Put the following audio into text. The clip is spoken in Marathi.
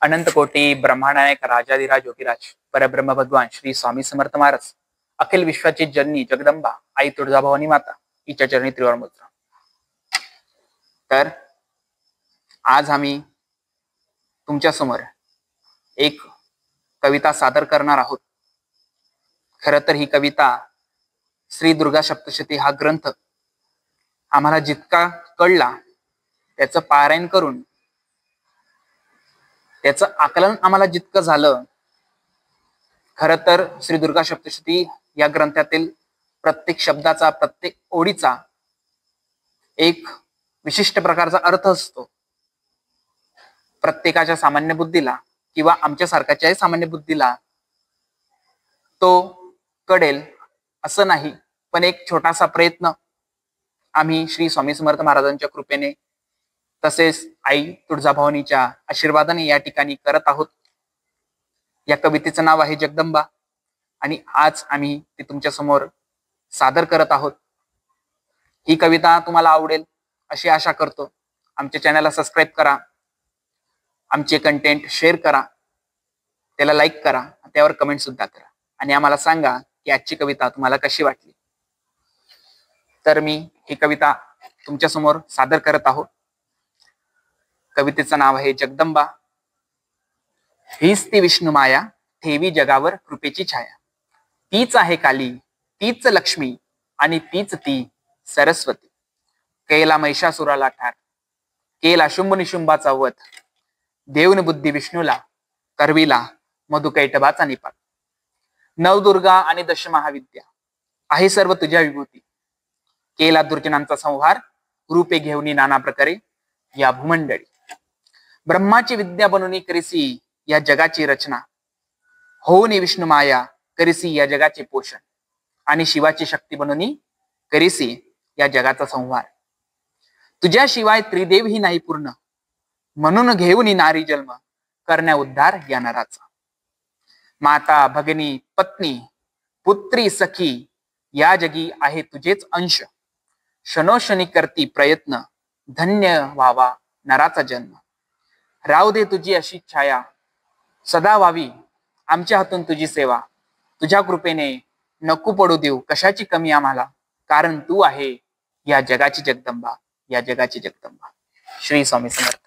अनंत कोटी ब्रह्मानायक राजाधिराज योगीराज परब्रह्म भगवान श्री स्वामी समर्थ महाराज अखिल विश्वाची जननी जगदंबा आई तुळजाभवानी माता हिच्या चरणी त्रिवार मुद्रा. तर आज आम्ही तुमच्या समोर एक कविता सादर करणार आहोत. खरं तर ही कविता श्री दुर्गा सप्तशती हा ग्रंथ आम्हाला जितका कळला त्याचं पारायण करून त्याचं आकलन आम्हाला जितकं झालं, खरं तर श्री दुर्गा सप्तशती या ग्रंथातील प्रत्येक शब्दाचा प्रत्येक ओळीचा एक विशिष्ट प्रकारचा अर्थ असतो. प्रत्येकाच्या सामान्य बुद्धीला किंवा आमच्या सारख्याच्याही सामान्य बुद्धीला तो कळेल असं नाही, पण एक छोटासा प्रयत्न आम्ही श्री स्वामी समर्थ महाराजांच्या कृपेने तसेच आई तुळजाभवानीच्या आशीर्वादाने या ठिकाणी करत आहोत. या कवितेचं नाव आहे जगदंबा आणि आज आम्ही ती तुमच्या समोर सादर करत आहोत. ही कविता तुम्हाला आवडेल अशी आशा करतो. आमच्या चॅनलला सबस्क्राईब करा, आमचे कंटेंट शेअर करा, त्याला लाईक करा, त्यावर कमेंट सुद्धा करा आणि आम्हाला सांगा की आजची कविता तुम्हाला कशी वाटली. तर मी ही कविता तुमच्या समोर सादर करत आहोत. कवितेचं नाव आहे जगदंबा. हीच ती विष्णू माया, ठेवी जगावर कृपेची छाया. तीच आहे काली, तीच लक्ष्मी आणि तीच ती सरस्वती. केला महिषासुराला ठार, केला शुंभ निशुंभाचा वध. देवन बुद्धी विष्णूला, करविला मधुकैटभाचा निपात. नवदुर्गा आणि दशमहाविद्या आहे सर्व तुझ्या विभूती. केला दुर्जनांचा संहार, रूपे घेऊन नाना प्रकारे या भूमंडळी. ब्रह्माची विद्या बनवून करिसी या जगाची रचना. होऊन विष्णू माया करिसी या जगाचे पोषण. आणि शिवाची शक्ती बनवून करिसी या जगाचा संहार. तुझ्याशिवाय त्रिदेव ही नाही पूर्ण, म्हणून घेऊन नारी जन्म करण्या उद्धार या नराचा. माता भगिनी पत्नी पुत्री सखी या जगी आहे तुझेच अंश. क्षणोक्षणी करती प्रयत्न, धन्य व्हावा नराचा जन्म. राहू दे तुझी अशी छाया, सदा व्हावी आमच्या हातून तुझी सेवा. तुझ्या कृपेने नको पडू देऊ कशाची कमी आम्हाला, कारण तू आहे या जगाची जगदंबा, या जगाची जगदंबा. श्री स्वामी समर्थ.